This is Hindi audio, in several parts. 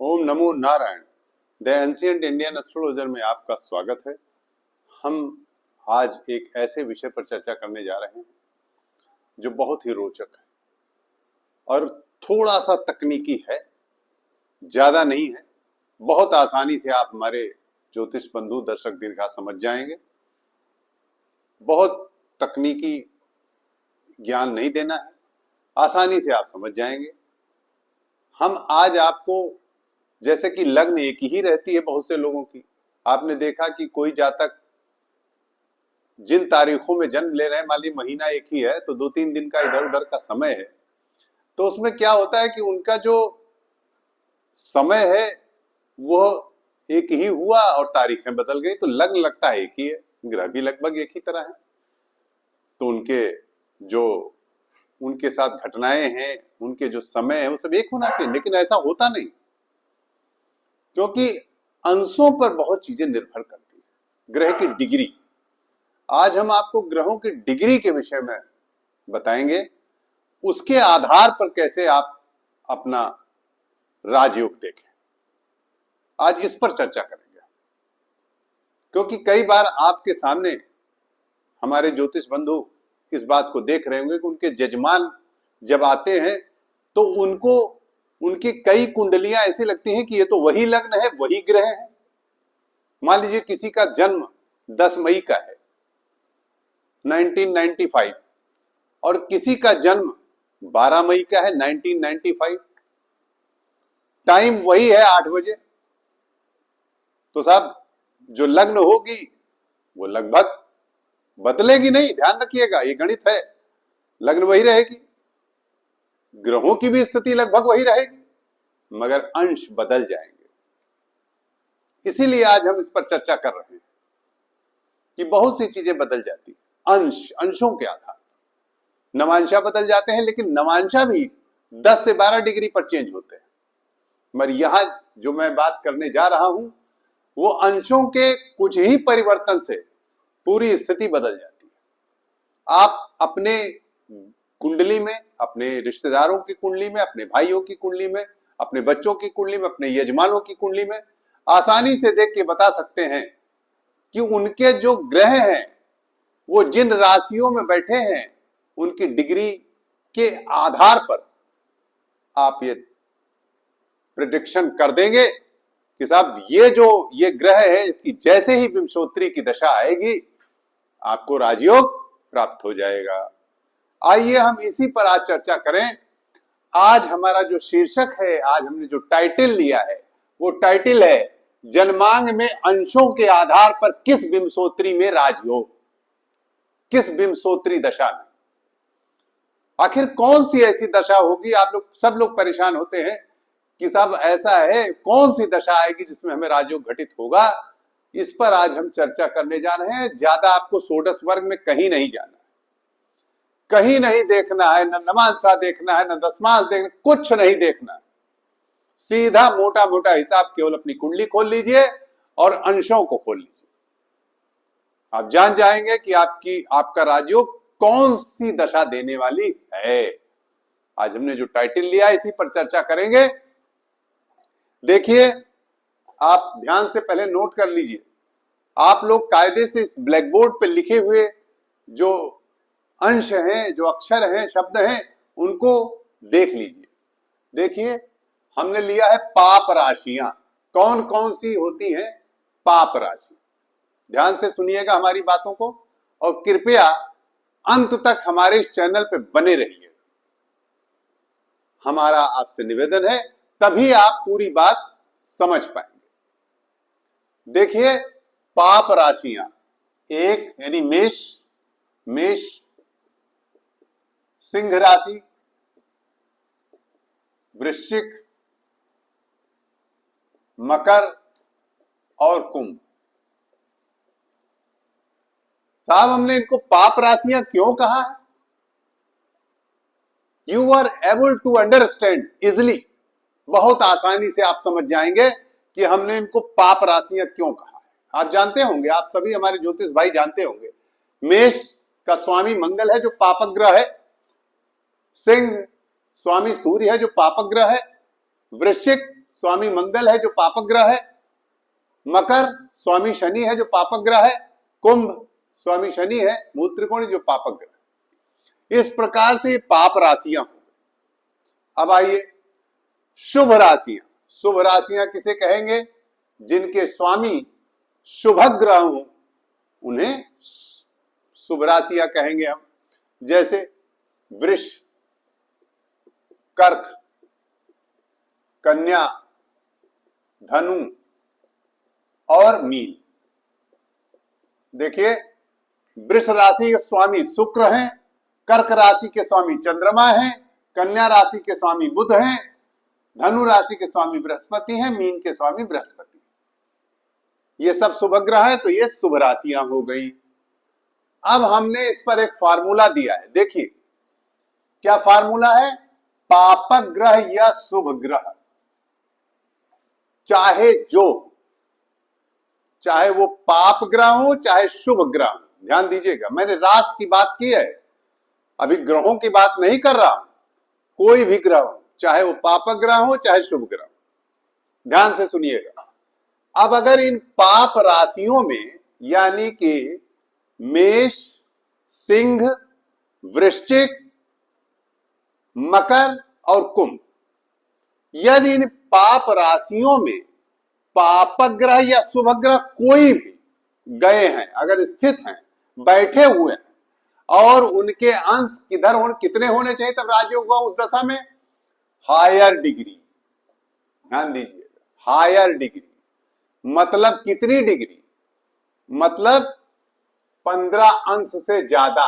Om NaMo Narayan. The ancient Indian astrologer में आपका स्वागत है। हम आज एक ऐसे विषय पर चर्चा करने जा रहे हैं जो बहुत ही रोचक है और थोड़ा सा तकनीकी है, ज्यादा नहीं है। बहुत आसानी से आप हमारे ज्योतिष बंधु दर्शक दीर्घा समझ जाएंगे। बहुत तकनीकी ज्ञान नहीं देना है, आसानी से आप समझ जाएंगे। हम आज आपको, जैसे कि लग्न एक ही रहती है बहुत से लोगों की, आपने देखा कि कोई जातक जिन तारीखों में जन्म ले रहे हैं, मान ली महीना एक ही है तो 2-3 दिन का इधर उधर का समय है, तो उसमें क्या होता है कि उनका जो समय है वह एक ही हुआ और तारीखें बदल गई, तो लग्न लगता है एक ही है, ग्रह भी लगभग एक ही तरह है। तो उनके जो उनके साथ घटनाएं हैं, उनके जो समय है वो सब एक होना चाहिए, लेकिन ऐसा होता नहीं, क्योंकि अंशों पर बहुत चीजें निर्भर करती है। ग्रह की डिग्री, आज हम आपको ग्रहों की डिग्री के विषय में बताएंगे। उसके आधार पर कैसे आप अपना राजयोग देखें, आज इस पर चर्चा करेंगे। क्योंकि कई बार आपके सामने हमारे ज्योतिष बंधु इस बात को देख रहे होंगे कि उनके जजमान जब आते हैं तो उनको उनकी कई कुंडलियां ऐसी लगती हैं कि ये तो वही लग्न है, वही ग्रह है। मान लीजिए किसी का जन्म 10 मई का है 1995 और किसी का जन्म 12 मई का है 1995, टाइम वही है 8 बजे, तो साहब जो लग्न होगी वो लगभग बदलेगी नहीं। ध्यान रखिएगा, ये गणित है, लग्न वही रहेगी, ग्रहों की भी स्थिति लगभग वही रहेगी, मगर अंश बदल जाएंगे। इसीलिए आज हम इस पर चर्चा कर रहे हैं कि बहुत सी चीजें बदल जाती हैं अंशों के आधार पर। नवांशा बदल जाते हैं, लेकिन नवांशा भी 10 से 12 डिग्री पर चेंज होते हैं। मगर यहां जो मैं बात करने जा रहा हूं वो अंशों के कुछ ही परिवर्तन से पूरी स्थिति बदल जाती है। आप अपने कुंडली में, अपने रिश्तेदारों की कुंडली में, अपने भाइयों की कुंडली में, अपने बच्चों की कुंडली में, अपने यजमानों की कुंडली में आसानी से देख के बता सकते हैं कि उनके जो ग्रह हैं वो जिन राशियों में बैठे हैं, उनकी डिग्री के आधार पर आप ये प्रेडिक्शन कर देंगे कि साहब ये ग्रह है, इसकी जैसे ही विंशोत्तरी की दशा आएगी आपको राजयोग प्राप्त हो जाएगा। आइए हम इसी पर आज चर्चा करें। आज हमारा जो शीर्षक है, आज हमने जो टाइटल लिया है वो टाइटल है जन्मांग में अंशों के आधार पर किस विंशोत्तरी में राजयोग, किस विंशोत्तरी दशा में। आखिर कौन सी ऐसी दशा होगी, आप लोग सब लोग परेशान होते हैं कि साहब ऐसा है, कौन सी दशा आएगी जिसमें हमें राजयोग घटित होगा। इस पर आज हम चर्चा करने जा रहे हैं। ज्यादा आपको षोडश वर्ग में कहीं नहीं जाना, कहीं नहीं देखना है, न नवांशा देखना है, न दशमांश देखना, कुछ नहीं देखना है। सीधा मोटा मोटा हिसाब केवल अपनी कुंडली खोल लीजिए और अंशों को खोल लीजिए, आप जान जाएंगे कि आपका राजयोग कौन सी दशा देने वाली है। आज हमने जो टाइटल लिया इसी पर चर्चा करेंगे। देखिए, आप ध्यान से पहले नोट कर लीजिए, आप लोग कायदे से इस ब्लैक बोर्ड पे लिखे हुए जो अंश हैं, जो अक्षर हैं, शब्द हैं, उनको देख लीजिए। देखिए, हमने लिया है पाप राशियां। कौन कौन सी होती हैं पाप राशि? ध्यान से सुनिएगा हमारी बातों को और कृपया अंत तक हमारे इस चैनल पे बने रहिए। हमारा आपसे निवेदन है, तभी आप पूरी बात समझ पाएंगे। देखिए, पाप राशियां, एक यानी मेष, मेष, सिंह राशि, वृश्चिक, मकर और कुंभ। साहब हमने इनको पाप राशियां क्यों कहा है? You are able to understand easily, बहुत आसानी से आप समझ जाएंगे कि हमने इनको पाप राशियां क्यों कहा है। आप जानते होंगे, आप सभी हमारे ज्योतिष भाई जानते होंगे, मेष का स्वामी मंगल है जो पापक ग्रह है, सिंह स्वामी सूर्य है जो पापक ग्रह है, वृश्चिक स्वामी मंगल है जो पापक ग्रह है, मकर स्वामी शनि है जो पापक ग्रह है, कुंभ स्वामी शनि है मूल त्रिकोण जो पापक ग्रह। इस प्रकार से पाप राशियां हो। अब आइए शुभ राशियां। शुभ राशियां किसे कहेंगे? जिनके स्वामी शुभ ग्रह हो उन्हें शुभ राशियां कहेंगे हम। जैसे वृष, कर्क, कन्या, धनु और मीन। देखिए वृष राशि के स्वामी शुक्र हैं, कर्क राशि के स्वामी चंद्रमा हैं, कन्या राशि के स्वामी बुध हैं, धनु राशि के स्वामी बृहस्पति हैं, मीन के स्वामी बृहस्पति। ये सब शुभ ग्रह है, तो ये शुभ राशियां हो गई। अब हमने इस पर एक फार्मूला दिया है। देखिए क्या फार्मूला है? पापक ग्रह या शुभ ग्रह चाहे वो पाप ग्रह हो चाहे शुभ ग्रह हो, ध्यान दीजिएगा मैंने राशि की बात की है, अभी ग्रहों की बात नहीं कर रहा। कोई भी ग्रह हो, चाहे वो पापक ग्रह हो चाहे शुभ ग्रह, ध्यान से सुनिएगा। अब अगर इन पाप राशियों में यानी कि मेष, सिंह, वृश्चिक, मकर और कुंभ, यदि इन पाप राशियों में पापक ग्रह या शुभ ग्रह कोई भी गए हैं, अगर स्थित हैं, बैठे हुए हैं, और उनके अंश किधर कितने होने चाहिए तब राजयोग हुआ उस दशा में? Higher degree. ध्यान दीजिएगा, हायर डिग्री मतलब कितनी डिग्री? मतलब 15 अंश से ज्यादा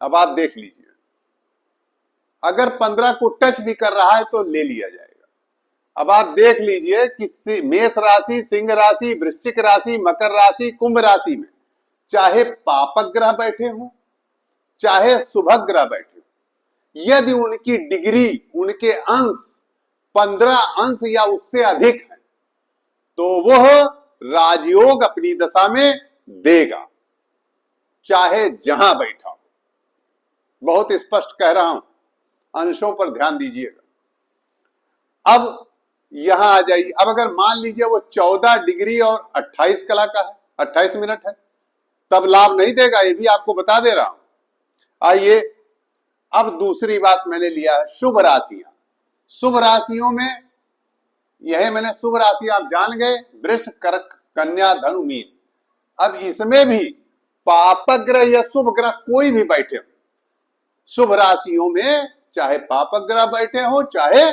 अब आप देख लीजिए, अगर 15 को टच भी कर रहा है तो ले लिया जाएगा। अब आप देख लीजिए कि मेष राशि, सिंह राशि, वृश्चिक राशि, मकर राशि, कुंभ राशि में चाहे पापक ग्रह बैठे हों चाहे शुभ ग्रह बैठे हों, यदि उनकी डिग्री, उनके अंश 15 अंश या उससे अधिक है तो वह राजयोग अपनी दशा में देगा, चाहे जहां बैठा हो। बहुत स्पष्ट कह रहा हूं, अंशों पर ध्यान दीजिएगा। अब यहां आ जाइए। अब अगर मान लीजिए वो 14 डिग्री और 28 कला का है, 28 मिनट है, तब लाभ नहीं देगा, ये भी आपको बता दे रहा हूं। आइए अब दूसरी बात मैंने लिया है शुभ राशियां। शुभ राशियों में यह मैंने शुभ राशि आप जान गए, वृष, कर्क, कन्या, धनु, मीन। अब इसमें भी पापक ग्रह या शुभ ग्रह कोई भी बैठे हो, शुभ राशियों में चाहे पापक ग्रह बैठे हो चाहे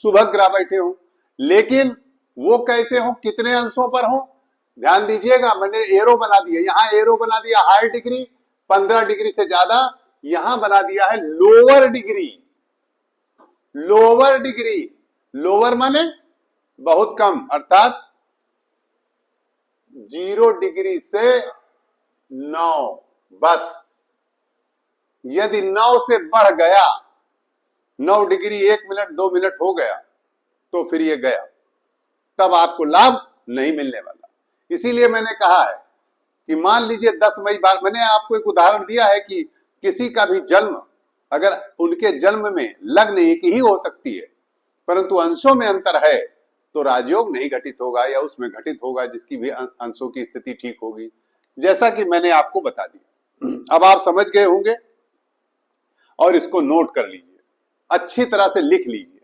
शुभ ग्रह बैठे हो, लेकिन वो कैसे हो, कितने अंशों पर हो? ध्यान दीजिएगा, मैंने एरो बना दिया, यहां एरो बना दिया हायर डिग्री 15 डिग्री से ज्यादा, यहां बना दिया है lower degree. Lower degree, lower माने बहुत कम, अर्थात 0 डिग्री से 9, बस। यदि 9 से बढ़ गया, 9 डिग्री 1 मिनट 2 मिनट हो गया तो फिर ये गया, तब आपको लाभ नहीं मिलने वाला। इसीलिए मैंने कहा है कि मान लीजिए 10 मई बार, मैंने आपको एक उदाहरण दिया है कि किसी का भी जन्म, अगर उनके जन्म में लग्न एक ही हो सकती है परंतु अंशों में अंतर है तो राजयोग नहीं घटित होगा या उसमें घटित होगा जिसकी भी अंशों की स्थिति ठीक होगी, जैसा कि मैंने आपको बता दिया। अब आप समझ गए होंगे और इसको नोट कर लीजिए, अच्छी तरह से लिख लीजिए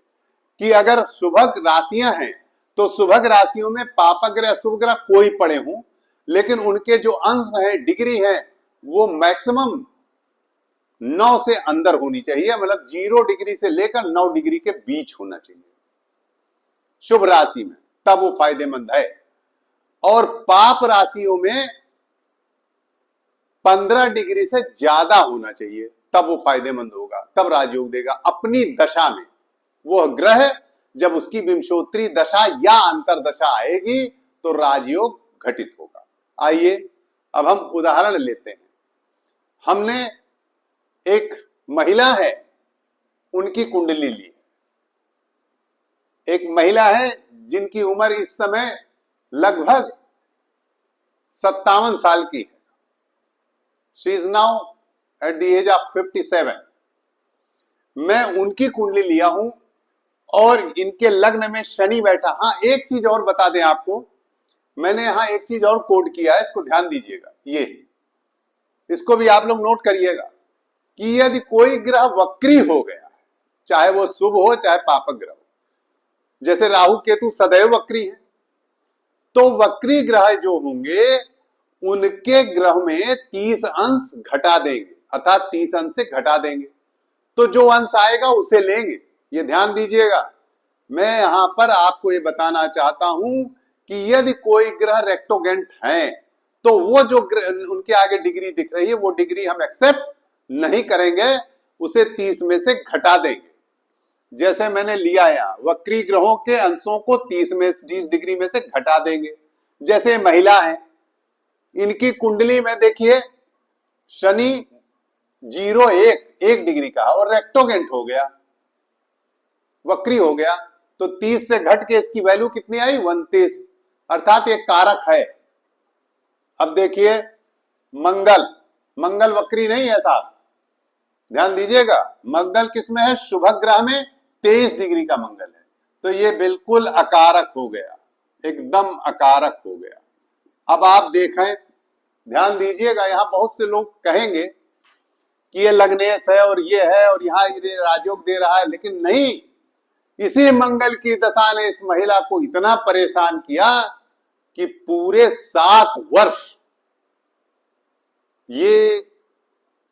कि अगर शुभग राशियां हैं तो शुभग राशियों में पापक ग्रह, शुभ ग्रह कोई पड़े हों, लेकिन उनके जो अंश हैं, डिग्री है, वो मैक्सिमम 9 से अंदर होनी चाहिए, मतलब 0 डिग्री से लेकर 9 डिग्री के बीच होना चाहिए शुभ राशि में, तब वो फायदेमंद है। और पाप राशियों में 15 डिग्री से ज्यादा होना चाहिए, तब वो फायदेमंद होगा, तब राजयोग देगा। अपनी दशा में वो ग्रह जब उसकी विंशोत्तरी दशा या अंतर दशा आएगी तो राजयोग घटित होगा। आइए अब हम उदाहरण लेते हैं। हमने एक महिला है, उनकी कुंडली ली। एक महिला है जिनकी उम्र इस समय लगभग 57 साल की है। She is now at the age of 57, मैं उनकी कुंडली लिया हूं और इनके लग्न में शनि बैठा। हाँ, एक चीज और बता दें आपको, मैंने यहां एक चीज और कोड किया है, इसको ध्यान दीजिएगा, ये इसको भी आप लोग नोट करिएगा कि यदि कोई ग्रह वक्री हो गया, चाहे वो शुभ हो चाहे पापक ग्रह हो, जैसे राहु केतु सदैव वक्री है, तो वक्री ग्रह जो होंगे उनके ग्रह में 30 अंश घटा देंगे, अर्थात 30 अंश से घटा देंगे, तो जो अंश आएगा उसे लेंगे। ये ध्यान दीजिएगा। मैं यहां पर आपको ये बताना चाहता हूं कि यदि कोई ग्रह रेक्टोगेंट है तो वो जो उनके आगे डिग्री दिख रही है वो डिग्री हम एक्सेप्ट नहीं करेंगे, उसे 30 में से घटा देंगे। जैसे मैंने लिया यहां, वक्री ग्रहों के अंशों को 30 डिग्री में से घटा देंगे। जैसे महिला है, इनकी कुंडली में देखिए शनि 1 डिग्री का और रेक्टोगेंट हो गया, वक्री हो गया, तो 30 से घट के इसकी वैल्यू कितनी आई? 29, अर्थात ये कारक है। अब देखिए मंगल वक्री नहीं है साहब, ध्यान दीजिएगा। मंगल किसमें है? शुभ ग्रह में 23 डिग्री का मंगल है, तो ये बिल्कुल अकारक हो गया, एकदम अकारक हो गया। अब आप देखें, ध्यान दीजिएगा, यहां बहुत से लोग कहेंगे कि ये लग्नेश है और ये है और यहां ये राजयोग दे रहा है, लेकिन नहीं, इसी मंगल की दशा ने इस महिला को इतना परेशान किया कि पूरे 7 वर्ष ये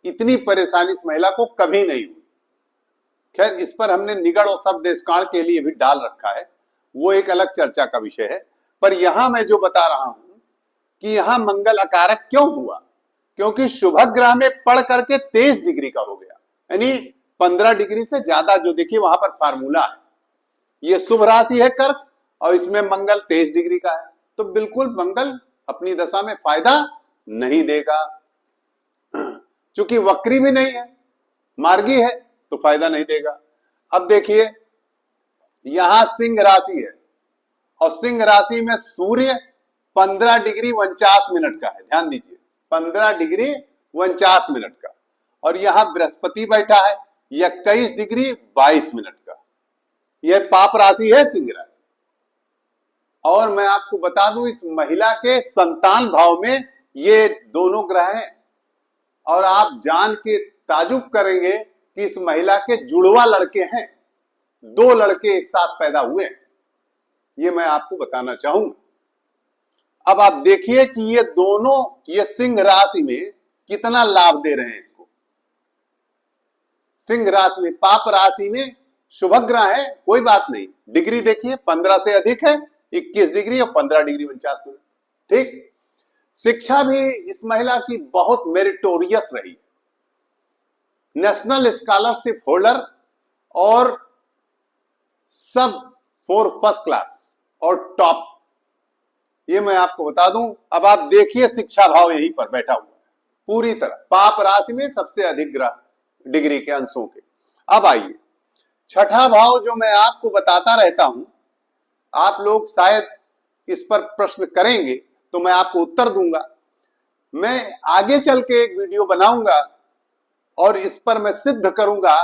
इतनी परेशानी इस महिला को कभी नहीं हुई। खैर, इस पर हमने निगड़ और सर्वदेशकाल के लिए भी डाल रखा है, वो एक अलग चर्चा का विषय है। पर यहां मैं जो बता रहा हूं कि यहां मंगल अकारक क्यों हुआ, क्योंकि शुभ ग्रह में पढ़ करके 23 डिग्री का हो गया, यानी 15 डिग्री से ज्यादा। जो देखिए वहां पर फार्मूला है, ये शुभ राशि है कर्क और इसमें मंगल 23 डिग्री का है, तो बिल्कुल मंगल अपनी दशा में फायदा नहीं देगा। चूंकि वक्री भी नहीं है, मार्गी है, तो फायदा नहीं देगा। अब देखिए यहां सिंह राशि है और सिंह राशि में सूर्य 15 डिग्री 49 मिनट का है, ध्यान दीजिए, 15 डिग्री 49 मिनट का, और यहां बृहस्पति बैठा है 21 डिग्री 22 मिनट का। यह पाप राशि है सिंह राशि। और मैं आपको बता दूं, इस महिला के संतान भाव में ये दोनों ग्रह हैं, और आप जान के ताजुब करेंगे कि इस महिला के जुड़वा लड़के हैं, 2 लड़के एक साथ पैदा हुए हैं, ये मैं आपको बताना चाहूंगा। अब आप देखिए कि ये दोनों, ये सिंह राशि में कितना लाभ दे रहे हैं इसको। सिंह राशि में, पाप राशि में शुभ ग्रह है, कोई बात नहीं, डिग्री देखिए 15 से अधिक है, 21 डिग्री और 15 डिग्री 49 मिनट। ठीक, शिक्षा भी इस महिला की बहुत मेरिटोरियस रही, नेशनल स्कॉलरशिप होल्डर और सब 4 फर्स्ट क्लास और टॉप, ये मैं आपको बता दूं। अब आप देखिए शिक्षा भाव यहीं पर बैठा हुआ है पूरी तरह, पाप राशि में सबसे अधिक ग्रह डिग्री के अंशों के। अब आइए छठा भाव, जो मैं आपको बताता रहता हूं, आप लोग शायद इस पर प्रश्न करेंगे तो मैं आपको उत्तर दूंगा। मैं आगे चल के एक वीडियो बनाऊंगा और इस पर मैं सिद्ध करूंगा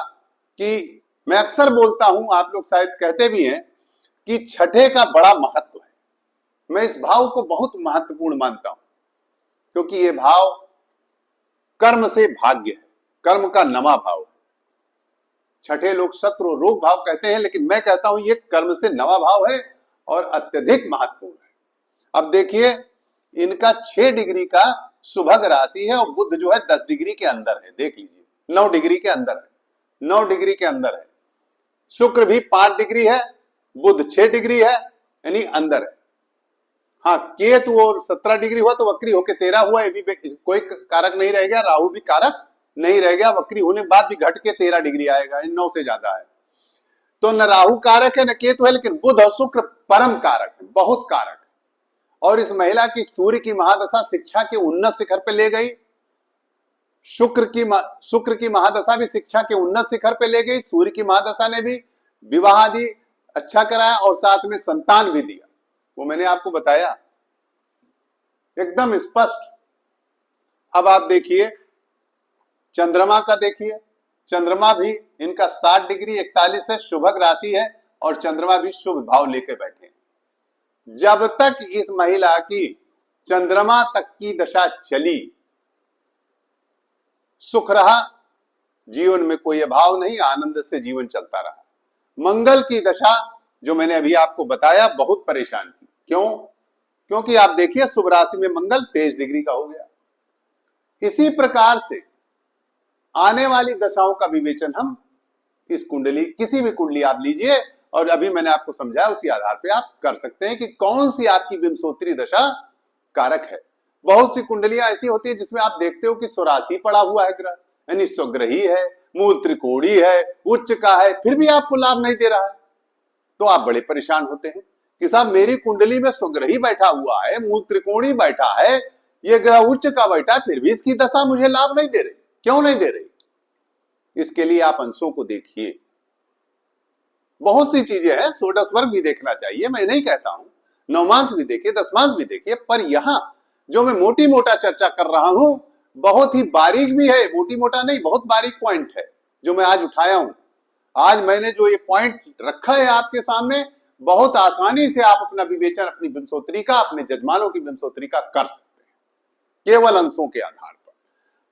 कि मैं अक्सर बोलता हूं, आप लोग शायद कहते भी हैं कि छठे का बड़ा महत्व है। मैं इस भाव को बहुत महत्वपूर्ण मानता हूं, क्योंकि यह भाव कर्म से भाग्य है, कर्म का नमा भाव है। छठे लोग शत्रु रोग भाव कहते हैं, लेकिन मैं कहता हूं यह कर्म से नवा भाव है और अत्यधिक महत्वपूर्ण है। अब देखिए इनका 6 डिग्री का सुभग राशि है और बुध जो है 10 डिग्री के अंदर है, देख लीजिए 9 डिग्री के अंदर है, 9 डिग्री के अंदर है। शुक्र भी 5 डिग्री है, बुध 6 डिग्री है, यानी अंदर है। हाँ, केतु और 17 डिग्री हुआ तो वक्री होके 13 हुआ, ये भी कोई कारक नहीं रह गया, राहु भी कारक नहीं रह गया, वक्री होने के बाद भी घट के 13 डिग्री आएगा, 9 से ज्यादा है। तो न राहु कारक है न केतु है, लेकिन बुध और शुक्र परम कारक है, बहुत कारक है। और इस महिला की सूर्य की महादशा शिक्षा के उन्नत शिखर पे ले गई, शुक्र की महादशा भी शिक्षा के उन्नत शिखर पे ले गई, सूर्य की महादशा ने भी विवाह आदि अच्छा कराया और साथ में संतान भी दिया, वो मैंने आपको बताया एकदम स्पष्ट। अब आप देखिए चंद्रमा का देखिए, चंद्रमा भी इनका 60 डिग्री 41 है, शुभक राशि है और चंद्रमा भी शुभ भाव लेके बैठे हैं। जब तक इस महिला की चंद्रमा तक की दशा चली, सुख रहा, जीवन में कोई अभाव नहीं, आनंद से जीवन चलता रहा। मंगल की दशा जो मैंने अभी आपको बताया बहुत परेशान की। क्यों? क्योंकि आप देखिए शुभ राशि में मंगल 23 डिग्री का हो गया। इसी प्रकार से आने वाली दशाओं का विवेचन हम इस कुंडली, किसी भी कुंडली आप लीजिए और अभी मैंने आपको समझाया उसी आधार पे आप कर सकते हैं कि कौन सी आपकी विंशोत्तरी दशा कारक है। बहुत सी कुंडलियां ऐसी होती है जिसमें आप देखते हो कि स्वराशि पड़ा हुआ है ग्रह, यानी स्वग्रही है, मूल त्रिकोणी है, उच्च का है, फिर भी आपको लाभ नहीं दे रहा है, तो आप बड़े परेशान होते हैं कि साहब मेरी कुंडली में स्वग्रही बैठा हुआ है, मूल त्रिकोणी बैठा है, ये ग्रह उच्च का बैठा है, फिर भी इसकी दशा मुझे लाभ नहीं दे रही। क्यों नहीं दे रही? इसके लिए आप अंशों को देखिए। बहुत सी चीजें हैं, षोडश वर्ग भी देखना चाहिए, मैं नहीं कहता हूं, नवमांश भी देखिए, दशमांश भी देखिए, पर यहां जो मैं मोटी मोटा चर्चा कर रहा हूं बहुत ही बारीक भी है, मोटी मोटा नहीं, बहुत बारीक पॉइंट है जो मैं आज उठाया हूं। आज मैंने जो ये पॉइंट रखा है आपके सामने, बहुत आसानी से आप अपना विवेचन अपनी विंशोत्तरी का, अपने जजमानों की विंशोत्तरी का कर सकते हैं केवल अंशों के आधार पर।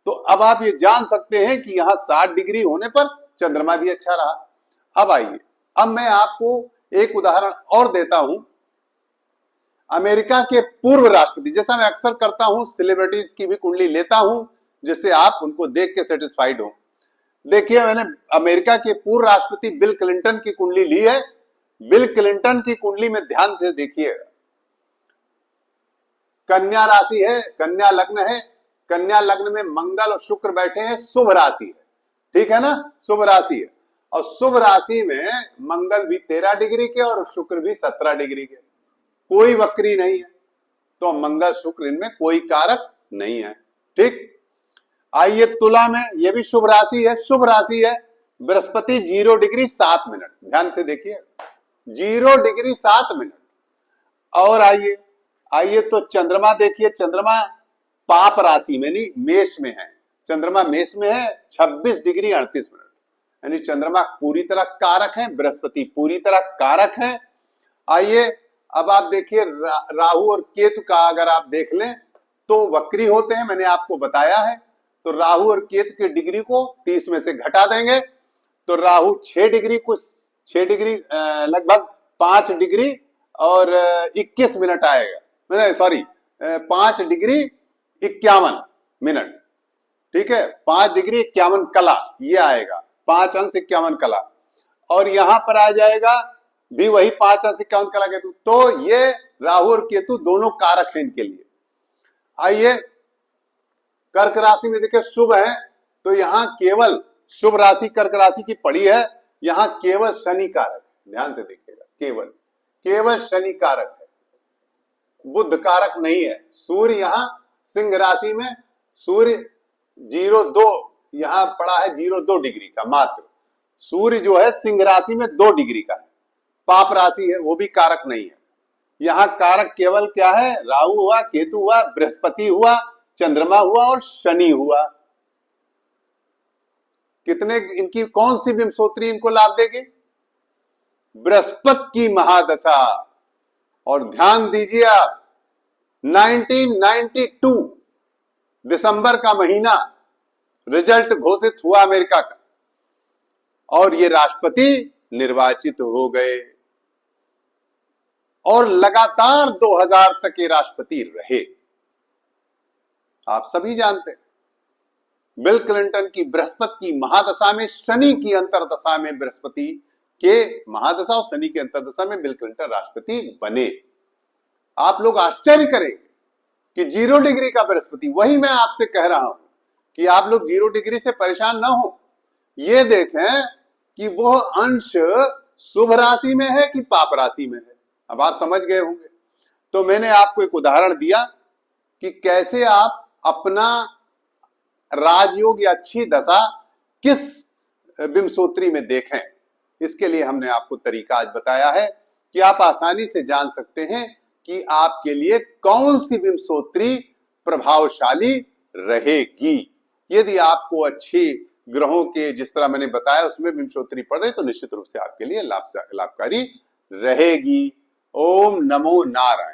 तो अब आप ये जान सकते हैं कि यहां 60 डिग्री होने पर चंद्रमा भी अच्छा रहा। अब आइए, अब मैं आपको एक उदाहरण और देता हूं। अमेरिका के पूर्व राष्ट्रपति, जैसा मैं अक्सर करता हूं, सेलिब्रिटीज की भी कुंडली लेता हूं जिससे आप उनको देख के सेटिस्फाइड हो। देखिए, मैंने अमेरिका के पूर्व राष्ट्रपति बिल क्लिंटन की कुंडली ली है। बिल क्लिंटन की कुंडली में ध्यान से देखिए, कन्या राशि है, कन्या लग्न है, कन्या लग्न में मंगल और शुक्र बैठे हैं, शुभ राशि है, ठीक है ना, शुभ राशि है। और शुभ राशि में मंगल भी 13 डिग्री के और शुक्र भी 17 डिग्री के, कोई वक्री नहीं है, तो मंगल शुक्र इनमें कोई कारक नहीं है, ठीक। आइए तुला में, यह भी शुभ राशि है, शुभ राशि है, बृहस्पति 0 डिग्री 7 मिनट, ध्यान से देखिए 0 डिग्री 7 मिनट। और आइए आइए तो चंद्रमा देखिए, चंद्रमा पाप राशि में नहीं, मेष में है, चंद्रमा मेष में है, 26 डिग्री 38 मिनट, यानी चंद्रमा पूरी तरह कारक है, बृहस्पति पूरी तरह कारक है। आइए अब आप देखिए राहु और केतु का अगर आप देख लें तो वक्री होते हैं, मैंने आपको बताया है। तो राहु और केतु की डिग्री को 30 में से घटा देंगे तो राहु 6 डिग्री, कुछ 6 डिग्री लगभग 5 डिग्री और 21 मिनट आएगा, सॉरी 5 डिग्री 51 मिनट, ठीक है, 5 डिग्री 51 कला ये आएगा, 5 अंश 51 कला, और यहां पर आ जाएगा भी वही 5 अंश 51 कला केतु। तो ये राहु और केतु दोनों कारक हैं इनके लिए। आइए कर्क राशि में देखिए शुभ है, तो यहां केवल शुभ राशि कर्क राशि की पड़ी है, यहां केवल शनि कारक, ध्यान से देखिएगा, केवल शनि कारक है, बुध कारक नहीं है। सूर्य यहां सिंह राशि में, सूर्य 0.2 यहां पड़ा है, 0.2 डिग्री का मात्र, सूर्य जो है सिंह राशि में 2 डिग्री का है, पाप राशि है, वो भी कारक नहीं है। यहां कारक केवल क्या है, राहु हुआ, केतु हुआ, बृहस्पति हुआ, चंद्रमा हुआ और शनि हुआ। कितने इनकी कौन सी विंशोत्तरी इनको लाभ देगी? बृहस्पति की महादशा। और ध्यान दीजिए आप, 1992 दिसंबर का महीना रिजल्ट घोषित हुआ अमेरिका का और ये राष्ट्रपति निर्वाचित हो गए और लगातार 2000 तक ये राष्ट्रपति रहे। आप सभी जानते हैं बिल क्लिंटन की बृहस्पति की महादशा में, शनि की अंतरदशा में बृहस्पति के महादशा और शनि के अंतरदशा में बिल क्लिंटन राष्ट्रपति बने। आप लोग आश्चर्य करेंगे कि 0 डिग्री का बृहस्पति, वही मैं आपसे कह रहा हूं कि आप लोग 0 डिग्री से परेशान ना हो। ये देखें कि वह अंश शुभ राशि में है कि पाप राशि में है। अब आप समझ गए होंगे। तो मैंने आपको एक उदाहरण दिया कि कैसे आप अपना राजयोग या अच्छी दशा किस विंशोत्तरी में देखें। इसके लिए हमने आपको तरीका आज बताया है कि आप आसानी से जान सकते हैं कि आपके लिए कौन सी विंशोत्तरी प्रभावशाली रहेगी। यदि आपको अच्छे ग्रहों के जिस तरह मैंने बताया उसमें विंशोत्तरी पड़ रही तो निश्चित रूप से आपके लिए लाभकारी रहेगी। ओम नमो नारायण।